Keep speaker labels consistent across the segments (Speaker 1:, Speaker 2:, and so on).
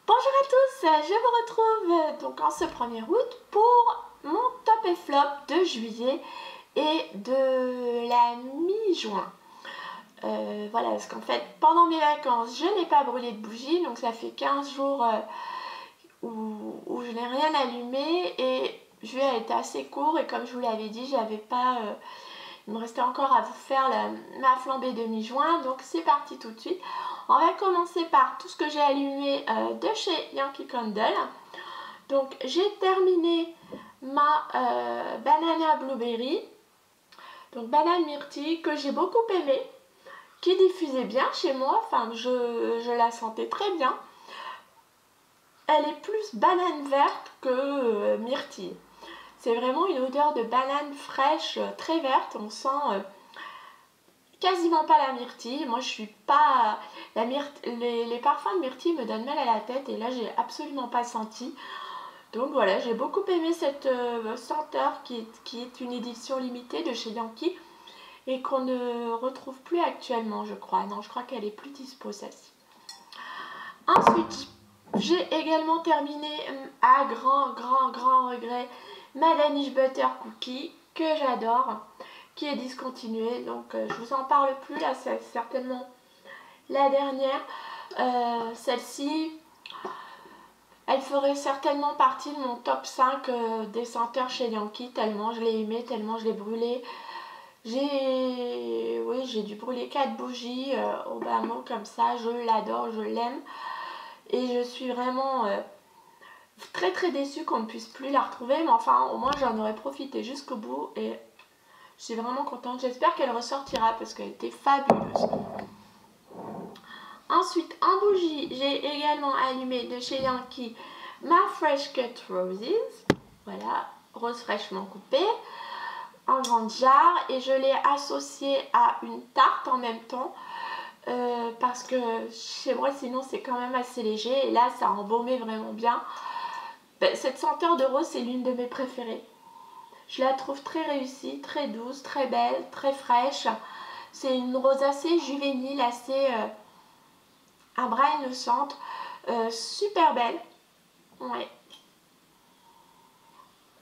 Speaker 1: Bonjour à tous, je vous retrouve donc en ce 1er août pour mon top et flop de juillet et de la mi-juin. Voilà, parce qu'en fait pendant mes vacances je n'ai pas brûlé de bougies, donc ça fait 15 jours où je n'ai rien allumé et juillet a été assez court et comme je vous l'avais dit, j'avais pas... il me restait encore à vous faire ma flambée de mi-juin, donc c'est parti tout de suite. On va commencer par tout ce que j'ai allumé de chez Yankee Candle. Donc j'ai terminé ma banana blueberry, donc banane myrtille que j'ai beaucoup aimé, qui diffusait bien chez moi, enfin je la sentais très bien. Elle est plus banane verte que myrtille. C'est vraiment une odeur de banane fraîche, très verte, on sent... quasiment pas la myrtille. Moi je suis pas les parfums de myrtille me donnent mal à la tête et là j'ai absolument pas senti. Donc voilà, j'ai beaucoup aimé cette senteur qui est une édition limitée de chez Yankee et qu'on ne retrouve plus actuellement, je crois. Non, je crois qu'elle est plus dispo celle-ci. Ensuite j'ai également terminé à grand regret ma Danish Butter Cookie que j'adore, qui est discontinuée, donc je vous en parle plus. Là c'est certainement la dernière. Celle-ci, elle ferait certainement partie de mon top 5 des senteurs chez Yankee, tellement je l'ai aimée, tellement je l'ai brûlée. J'ai dû brûler 4 bougies au bas mot comme ça. Je l'adore, je l'aime et je suis vraiment très déçue qu'on ne puisse plus la retrouver, mais enfin au moins j'en aurais profité jusqu'au bout et je suis vraiment contente. J'espère qu'elle ressortira parce qu'elle était fabuleuse. Ensuite, en bougie, j'ai également allumé de chez Yankee ma Fresh Cut Roses. Voilà, rose fraîchement coupée en grande jarre. Et je l'ai associée à une tarte en même temps. Parce que chez moi, sinon, c'est quand même assez léger. Et là, ça a embaumé vraiment bien. Cette senteur de rose, c'est l'une de mes préférées. Je la trouve très réussie, très douce, très belle, très fraîche. C'est une rose assez juvénile, assez un bras innocente, super belle. Ouais.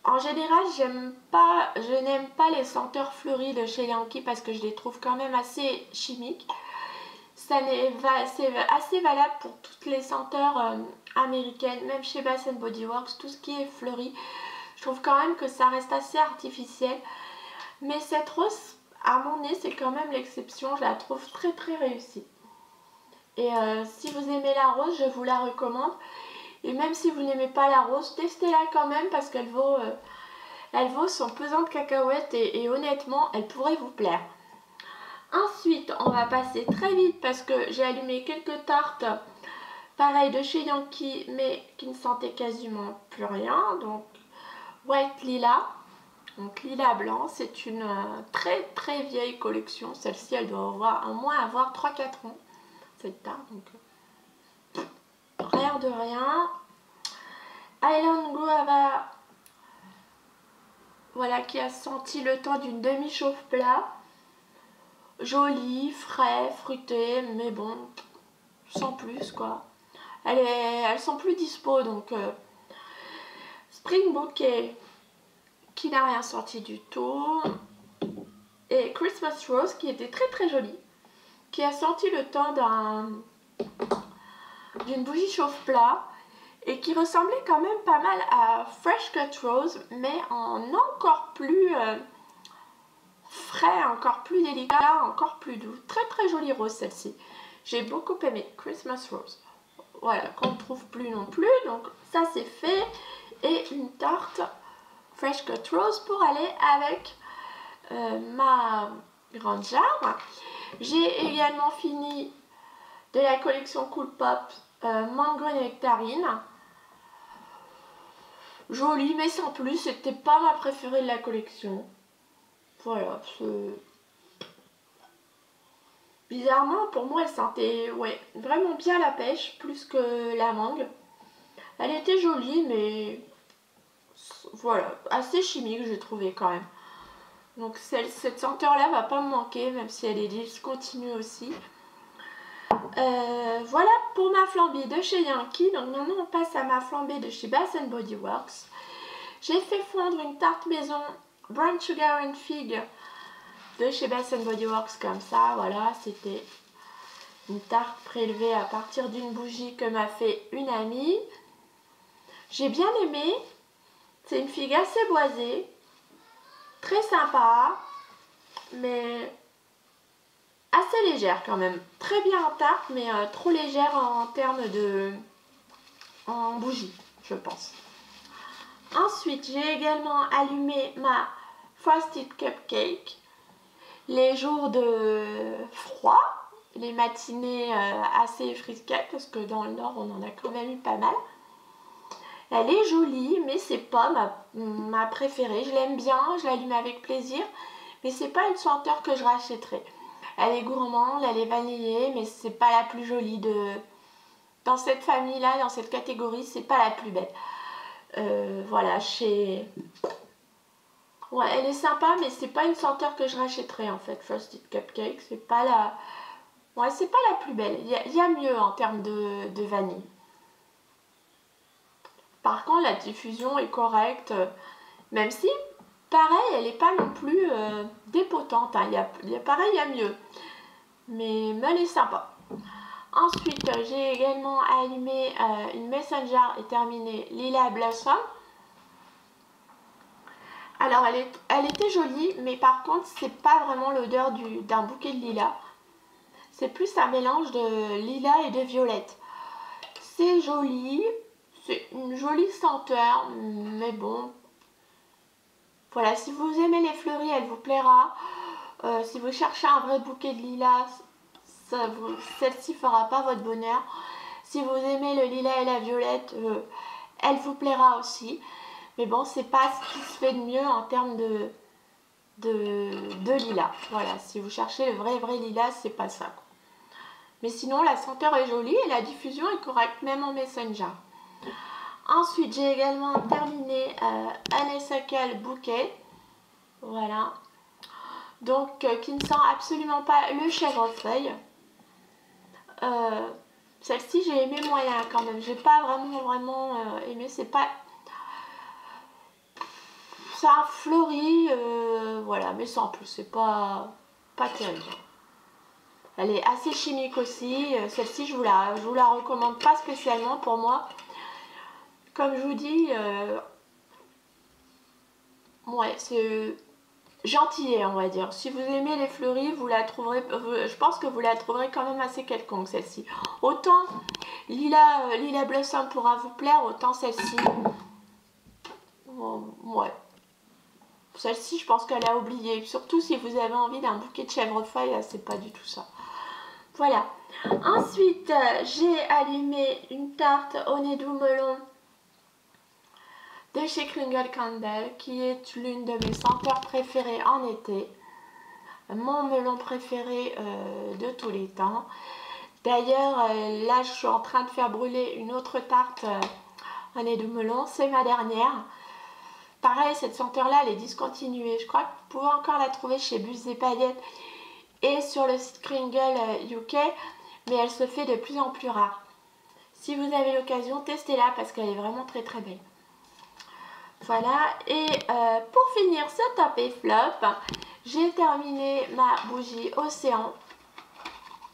Speaker 1: En général, je n'aime pas les senteurs fleuries de chez Yankee parce que je les trouve quand même assez chimiques. C'est assez valable pour toutes les senteurs américaines, même chez Bath & Body Works, tout ce qui est fleuri. Je trouve quand même que ça reste assez artificiel. Mais cette rose, à mon nez, c'est quand même l'exception. Je la trouve très réussie. Et si vous aimez la rose, je vous la recommande. Et même si vous n'aimez pas la rose, testez-la quand même parce qu'elle vaut son pesant de cacahuètes et honnêtement, elle pourrait vous plaire. Ensuite, on va passer très vite parce que j'ai allumé quelques tartes, pareil de chez Yankee, mais qui ne sentaient quasiment plus rien. Donc, White Lila, donc lila blanc, c'est une très vieille collection. Celle-ci, elle doit au moins avoir 3-4 ans, cette tarte. Donc, rien de rien. Island Guava, voilà, qui a senti le temps d'une demi-chauffe plat. Joli, frais, fruité, mais bon, sans plus quoi. Elles sont plus dispo, donc Spring Bouquet, qui n'a rien sorti du tout. Et Christmas Rose, qui était très jolie, qui a senti le temps d'une bougie chauffe plat. Et qui ressemblait quand même pas mal à Fresh Cut Rose, mais en encore plus frais, encore plus délicat, encore plus doux. Très jolie rose celle-ci. J'ai beaucoup aimé Christmas Rose. Voilà, qu'on ne trouve plus non plus, donc ça c'est fait. Et une tarte Fresh Cut Rose pour aller avec ma grande jarre. J'ai également fini de la collection Cool Pop Mango Nectarine. Jolie mais sans plus, c'était pas ma préférée de la collection. Voilà, bizarrement pour moi elle sentait vraiment bien la pêche, plus que la mangue. Elle était jolie mais voilà, assez chimique j'ai trouvé quand même. Donc cette senteur là va pas me manquer, même si elle est discontinue aussi. Voilà pour ma flambée de chez Yankee. Donc maintenant on passe à ma flambée de chez Bath Body Works. J'ai fait fondre une tarte maison Brown Sugar and Fig de chez Bath Body Works comme ça. Voilà, c'était une tarte prélevée à partir d'une bougie que m'a fait une amie. J'ai bien aimé. C'est une figue assez boisée, très sympa, mais assez légère quand même. Très bien en tarte, mais trop légère en termes de bougie, je pense. Ensuite, j'ai également allumé ma Frosted Cupcake. Les jours de froid, les matinées assez frisquettes, parce que dans le nord, on en a quand même eu pas mal. Elle est jolie, mais c'est pas ma préférée. Je l'aime bien, je l'allume avec plaisir, mais c'est pas une senteur que je rachèterai. Elle est gourmande, elle est vanillée, mais c'est pas la plus jolie dans cette famille-là, dans cette catégorie, c'est pas la plus belle. Voilà, ouais, elle est sympa, mais c'est pas une senteur que je rachèterai en fait. Frosted Cupcake, c'est pas la... Ouais, c'est pas la plus belle. Il y a mieux en termes de vanille. Par contre, la diffusion est correcte, même si, pareil, elle n'est pas non plus dépotente. Hein. Pareil, il y a mieux. Mais elle est sympa. Ensuite, j'ai également allumé une Messenger et terminé Lila Blossom. Alors, elle était jolie, mais par contre, c'est pas vraiment l'odeur d'un bouquet de lilas. C'est plus un mélange de lilas et de violette. C'est joli. C'est une jolie senteur, mais bon, voilà, si vous aimez les fleuris, elle vous plaira. Si vous cherchez un vrai bouquet de lilas, celle-ci fera pas votre bonheur. Si vous aimez le lilas et la violette, elle vous plaira aussi. Mais bon, c'est pas ce qui se fait de mieux en termes de lilas. Voilà, si vous cherchez le vrai lilas, c'est pas ça, quoi. Mais sinon, la senteur est jolie et la diffusion est correcte, même en Messenger. Ensuite, j'ai également terminé Honeysuckle Bouquet. Voilà. Donc, qui ne sent absolument pas le chèvrefeuille. Celle-ci, j'ai aimé moyen quand même. J'ai pas vraiment aimé. C'est pas... Ça fleurit, voilà, mais sans plus. C'est pas terrible. Elle est assez chimique aussi. Celle-ci, je vous la recommande pas spécialement pour moi. Comme je vous dis, ouais, c'est gentillet, on va dire. Si vous aimez les fleuris, vous la trouverez, je pense que vous la trouverez quand même assez quelconque, celle-ci. Autant Lila Blossom pourra vous plaire, autant celle-ci, ouais. Celle-ci, je pense qu'elle a oublié. Surtout si vous avez envie d'un bouquet de chèvrefeuille, c'est pas du tout ça. Voilà. Ensuite, j'ai allumé une tarte au nez doux melon de chez Kringle Candle, qui est l'une de mes senteurs préférées en été. Mon melon préféré de tous les temps. D'ailleurs, là, je suis en train de faire brûler une autre tarte au nez doux melon. C'est ma dernière. Pareil, cette senteur-là, elle est discontinuée. Je crois que vous pouvez encore la trouver chez Bus et Paillettes et sur le site Kringle UK, mais elle se fait de plus en plus rare. Si vous avez l'occasion, testez-la parce qu'elle est vraiment très très belle. Voilà, et pour finir ce top et flop, j'ai terminé ma bougie Océan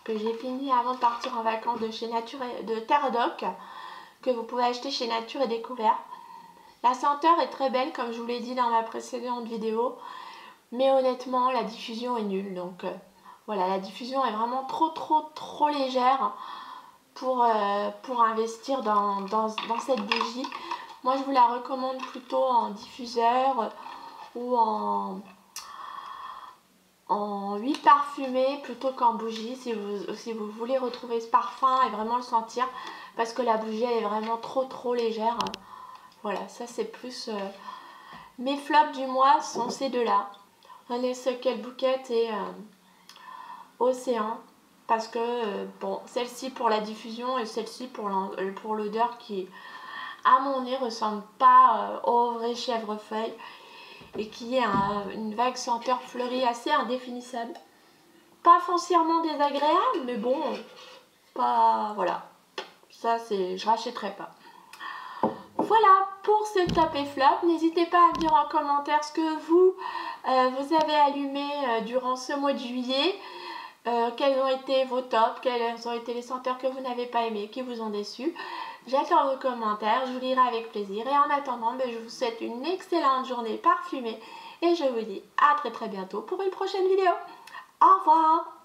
Speaker 1: que j'ai fini avant de partir en vacances de chez Nature de Terre Doc, que vous pouvez acheter chez Nature et Découverte. La senteur est très belle comme je vous l'ai dit dans ma précédente vidéo, mais honnêtement la diffusion est nulle. Donc voilà, la diffusion est vraiment trop légère pour investir dans cette bougie. Moi je vous la recommande plutôt en diffuseur ou en huile parfumée plutôt qu'en bougie si vous voulez retrouver ce parfum et vraiment le sentir, parce que la bougie elle est vraiment trop légère. Voilà, ça c'est plus... Mes flops du mois sont ces deux-là. Honeysuckle Bouquet et Océan. Parce que, bon, celle-ci pour la diffusion et celle-ci pour l'odeur qui, à mon nez, ressemble pas au vrai chèvrefeuille. Et qui est une vague senteur fleurie assez indéfinissable. Pas foncièrement désagréable, mais bon, pas... Voilà. Ça, c'est... Je rachèterai pas. Voilà pour ce top et flop. N'hésitez pas à me dire en commentaire ce que vous avez allumé durant ce mois de juillet. Quels ont été vos tops, quels ont été les senteurs que vous n'avez pas aimés, qui vous ont déçu. J'attends vos commentaires, je vous lirai avec plaisir. Et en attendant, je vous souhaite une excellente journée parfumée. Et je vous dis à très bientôt pour une prochaine vidéo. Au revoir!